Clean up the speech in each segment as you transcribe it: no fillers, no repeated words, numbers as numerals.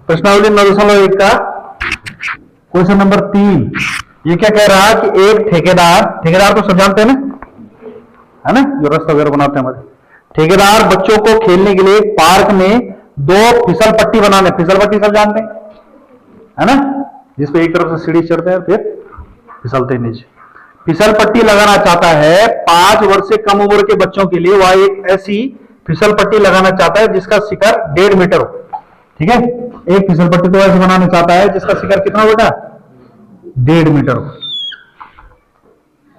प्रश्नावली 9.1 का question number 3। ये क्या कह रहा है कि एक ठेकेदार तो सब जानते हैं ना, है ना, जो रास्ता वगैरह बनाते हैं हमारे ठेकेदार बच्चों को खेलने के लिए पार्क में 2 फिसल पट्टी बनाने, फिसल पट्टी सब जानते हैं, है ना, जिसपे एक तरफ से सीढ़ी चढ़ते हैं फिर फिसलते हैं नीचे। फिसल पट्टी लगाना चाहता है 5 वर्ष से कम उम्र के बच्चों के लिए। वह एक ऐसी फिसल पट्टी लगाना चाहता है जिसका शिखर 1.5 मीटर हो। ठीक है, एक फिसल पट्टी तो ऐसे बनाना चाहता है जिसका शिखर कितना हो बेटा, 1.5 मीटर हो।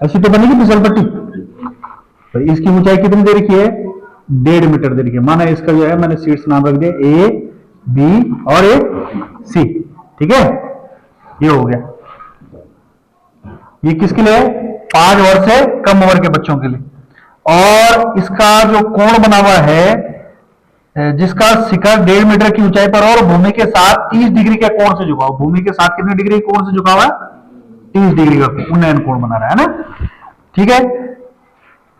ऐसी तो बनेगी फिसल पट्टी। तो इसकी ऊंचाई कितनी दे रखी है, 1.5 मीटर दे रखी है। माना इसका जो है मैंने सीट्स नाम रख दिया ए, बी और ए, सी। ठीक है, ये हो गया। ये किसके लिए है, 5 वर्ष से कम उम्र के बच्चों के लिए। और इसका जो कोण बना हुआ है जिसका शिखर 1.5 मीटर की ऊंचाई पर और भूमि के साथ 30 डिग्री के कोण से झुका हुआ। भूमि के साथ कितने डिग्री कोण से झुका हुआ है, 30 डिग्री का उन्नयन कोण बना रहा है ना। ठीक है,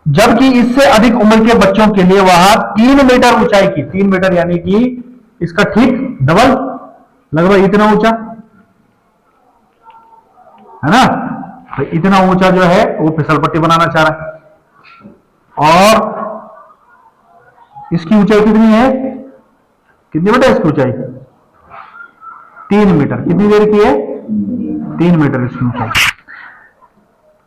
जबकि इससे अधिक उम्र के बच्चों के लिए वह 3 मीटर ऊंचाई की, 3 मीटर यानी कि इसका ठीक डबल, लगभग इतना ऊंचा, है ना। तो इतना ऊंचा जो है वो फिसल पट्टी बनाना चाह रहा है। और इसकी ऊंचाई कितनी है, कितनी बेटा इसकी ऊंचाई, 3 मीटर। कितनी देर की है, 3 मीटर इसकी ऊंचाई।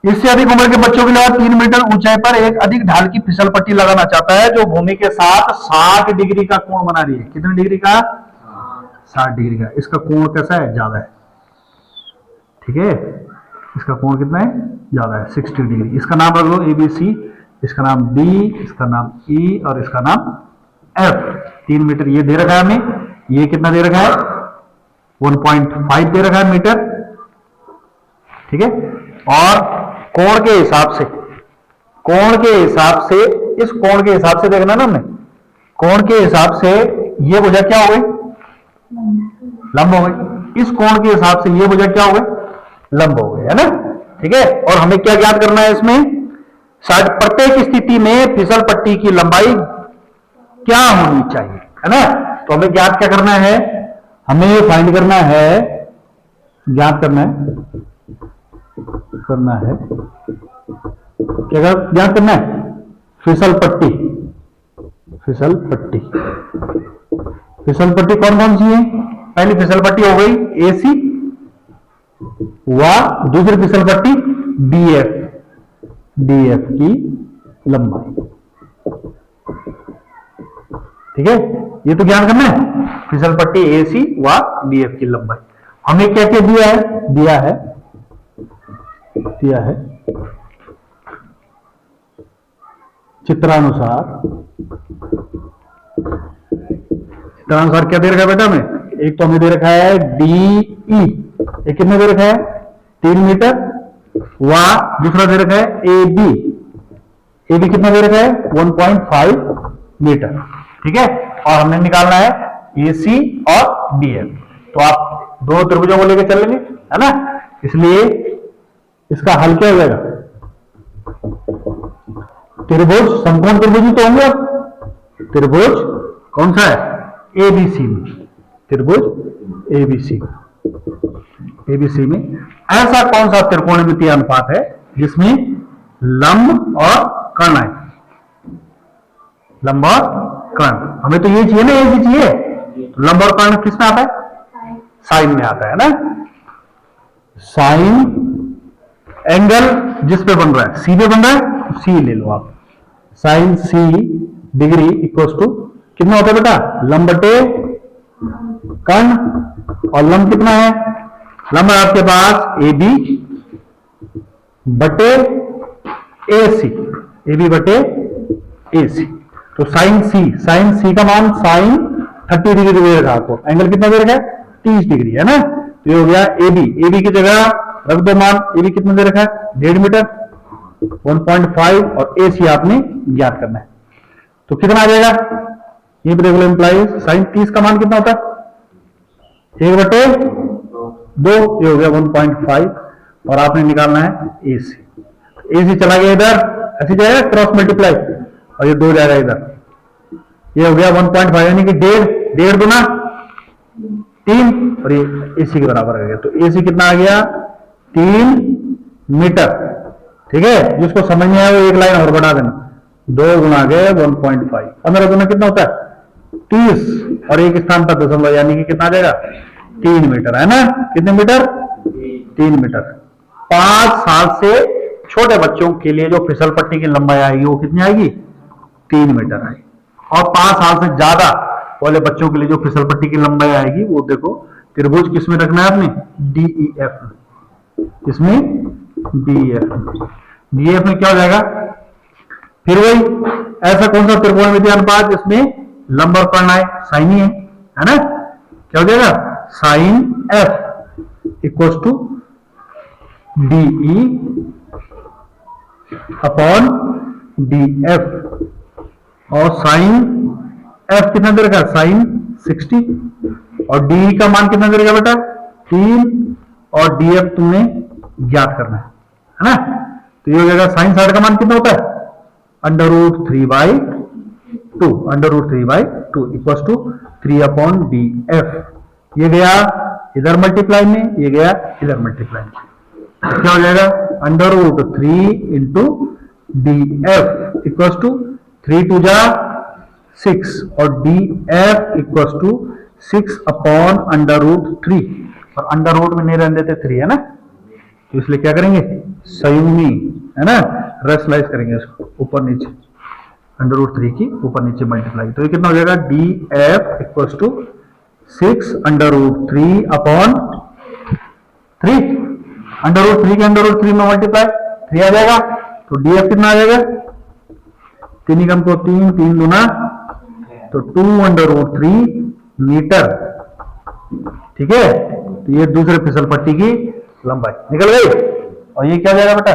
इससे अधिक उम्र के बच्चों के लिए 3 मीटर ऊंचाई पर एक अधिक ढाल की फिसल पट्टी लगाना चाहता है जो भूमि के साथ 60 डिग्री का कोण बना रही है। कितने डिग्री का, 60 डिग्री का। इसका कोण कैसा है, ज्यादा है। ठीक है, इसका कोण कितना है, ज्यादा है, 60 डिग्री। इसका नाम रख लो ABC, इसका नाम D, इसका नाम E और इसका नाम F। 3 मीटर ये दे रखा है हमें। ये कितना दे रखा है, 1.5 दे रखा है मीटर। ठीक है, और कोण के हिसाब से, कोण के हिसाब से, इस कोण के हिसाब से देखना ना हमने, कोण के हिसाब से ये भुजा क्या हो गई, लंब हो गई। इस कोण के हिसाब से ये भुजा क्या हो गई, लंब हो गए, है ना। ठीक है, और हमें क्या ज्ञात करना है इसमें, प्रत्येक स्थिति में फिसल पट्टी की लंबाई क्या होनी चाहिए, है ना। तो हमें ज्ञात क्या करना है, हमें ये फाइंड करना है, ज्ञात करना है क्या ज्ञात करना है, फिसल पट्टी। फिसल पट्टी, फिसल पट्टी कौन कौन सी है, पहली फिसल पट्टी हो गई AC व दूसरी फिसल पट्टी DF की लंबाई। ठीक है, ये तो ज्ञान करना है, फिसल पट्टी AC व DF की लंबाई। हमें क्या क्या दिया है, दिया है चित्रानुसार क्या दे रखा है बेटा हमें, एक तो हमें दे रखा है DE, ये कितना दे रखा है, 3 मीटर। व दूसरा दे रखा है AB कितना दे रखा है, 1.5 मीटर। ठीक है, और हमने निकालना है AC और DF। तो आप 2 त्रिभुजों को लेकर चलेंगे, है ना। इसलिए इसका हल क्या हो जाएगा, त्रिभुज, समकोण त्रिभुज ही तो होंगे। त्रिभुज कौन सा है, ABC में, त्रिभुज ABC में ऐसा कौन सा त्रिकोणमितीय अनुपात है जिसमें लंब और कर्ण है, लंब और कर्ण। हमें तो ये चाहिए ना, ये भी चाहिए। तो लंब और कर्ण किस में आता है, साइन में आता है ना। साइन एंगल जिस पे बन रहा है, सी पे बन रहा है, सी ले लो आप। Sine C degree equals to कितना होता है बेटा, लंब बटे कर्ण। और लंब कितना है, लंब है आपके पास AB बटे AC, AB बटे AC। तो साइन C का मान साइन 30 डिग्री दे रखा आपको, एंगल कितना दे रखा है, 30 डिग्री, है ना। तो ये हो गया AB की जगह रख दो मान, AB कितना दे रखा है, 1.5 मीटर, 1.5 और AC आपने ज्ञात करना है। तो कितना आ जाएगा, ये रेगुलर इंप्लाइज साइन 30 का मान कितना होता है, 1/2, ये हो गया 1.5। और आपने निकालना है AC चला गया इधर, ऐसी जाएगा क्रॉस मल्टीप्लाई, और ये 2 जाएगा इधर, ये हो गया 1.5 यानी कि 1.5 गुना 3 और ये AC के बराबर आ गया। तो AC कितना आ गया 3 मीटर। ठीक है, जिसको समझ में आया वो एक लाइन और बढ़ा देना, 2 गुना गए 1.5, 15 गुना कितना होता है 30 और एक स्थान पर दशमलव, यानी कि कितना आ जाएगा 3 मीटर, है ना। कितने मीटर 3 मीटर। 5 साल से छोटे बच्चों के लिए जो फिसल पट्टी की लंबाई आएगी वो कितनी आएगी 3 मीटर आएगी। और 5 साल से ज्यादा वाले बच्चों के लिए जो फिसल पट्टी की लंबाई आएगी वो देखो त्रिभुज किसमें रखना है आपने DEF में। इसमें DEF में क्या हो जाएगा फिर वही, ऐसा कौन सा त्रिकोणमितीय अनुपात जिसमें लंब और कर्ण आए, साइन ही है ना। क्या हो जाएगा sine F equals to DE upon DF। और साइन F कितना दे रखा साइन 60 और DE का मान कितना दे रखा बेटा 3 और DF तुमने ज्ञात करना है ना। तो ये हो जाएगा साइन 60 का मान कितना होता है √3/2, √3/2 इक्वल्स टू 3 अपॉन DF। ये गया इधर मल्टीप्लाई में, ये गया इधर मल्टीप्लाई में, क्या हो जाएगा √3 इंटू DF इक्वल्स टू 3 2 जा 6 और DF इक्वल्स टू 6 अपॉन √3 और अंडर रूट में नहीं रहने देते 3 है ना, तो इसलिए क्या करेंगे संयुग्मी है ना, रेशनलाइज करेंगे इसको ऊपर नीचे, √3 की ऊपर नीचे मल्टीप्लाई। तो ये कितना हो जाएगा DF इक्वल्स टू 6 √3 अपॉन 3, √3 के √3 में मल्टीप्लाई 3 आ जाएगा। तो DF कितना आ जाएगा 3 कम को 3 3 दूना तो 2 √3 मीटर। ठीक है, तो ये दूसरे फिसल पट्टी की लंबाई निकल गई। और ये क्या हो जाएगा बेटा